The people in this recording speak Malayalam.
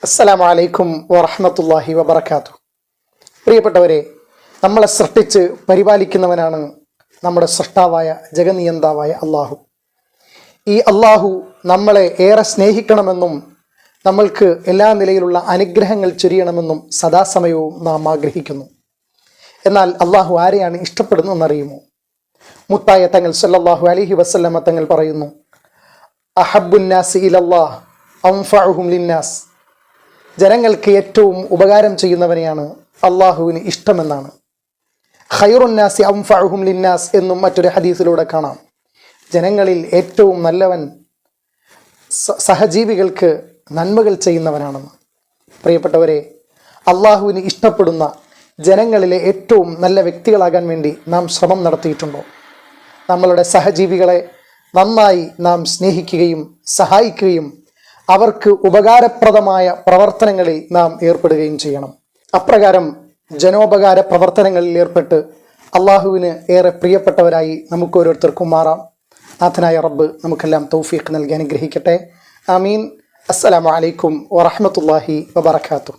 അസ്സലാമു അലൈക്കും വറഹ്മത്തുള്ളാഹി വബറകാതുഹു. പ്രിയപ്പെട്ടവരെ, നമ്മളെ സൃഷ്ടിച്ച് പരിപാലിക്കുന്നവനാണ് നമ്മുടെ സൃഷ്ടാവായ ജഗനിയന്താവായ അള്ളാഹു. ഈ അള്ളാഹു നമ്മളെ ഏറെ സ്നേഹിക്കണമെന്നും നമ്മൾക്ക് എല്ലാ നിലയിലുള്ള അനുഗ്രഹങ്ങൾ ചൊരിയണമെന്നും സദാസമയവും നാം ആഗ്രഹിക്കുന്നു. എന്നാൽ അള്ളാഹു ആരെയാണ് ഇഷ്ടപ്പെടുന്നതെന്നറിയുമോ? മുത്തായ തങ്ങൾ സല്ലല്ലാഹു അലൈഹി വസല്ലമ തങ്ങൾ പറയുന്നു, അഹബ്ബുന്നാസി ഇലല്ലാഹ് അൻഫഉഹും ലിന്നാസ്. ജനങ്ങൾക്ക് ഏറ്റവും ഉപകാരം ചെയ്യുന്നവനെയാണ് അള്ളാഹുവിന് ഇഷ്ടമെന്നാണ്. ഖൈറുന്നാസി അൻഫഉഹും ലിന്നാസ് എന്നും മറ്റൊരു ഹദീസിലൂടെ കാണാം. ജനങ്ങളിൽ ഏറ്റവും നല്ലവൻ സഹജീവികൾക്ക് നന്മകൾ ചെയ്യുന്നവനാണെന്ന്. പ്രിയപ്പെട്ടവരെ, അള്ളാഹുവിന് ഇഷ്ടപ്പെടുന്ന ജനങ്ങളിലെ ഏറ്റവും നല്ല വ്യക്തികളാകാൻ വേണ്ടി നാം ശ്രമം നടത്തിയിട്ടുണ്ടോ? നമ്മളുടെ സഹജീവികളെ നന്നായി നാം സ്നേഹിക്കുകയും സഹായിക്കുകയും അവർക്ക് ഉപകാരപ്രദമായ പ്രവർത്തനങ്ങളിൽ നാം ഏർപ്പെടുകയും ചെയ്യണം. അപ്രകാരം ജനോപകാര പ്രവർത്തനങ്ങളിൽ ഏർപ്പെട്ട് അള്ളാഹുവിന് ഏറെ പ്രിയപ്പെട്ടവരായി നമുക്ക് ഓരോരുത്തർക്കും മാറാം. നാഥനായ റബ്ബ് നമുക്കെല്ലാം തൗഫീഖ് നൽകി അനുഗ്രഹിക്കട്ടെ. ആമീൻ. അസ്സലാമു അലൈക്കും വറഹ്മത്തുള്ളാഹി വബറകാതുഹു.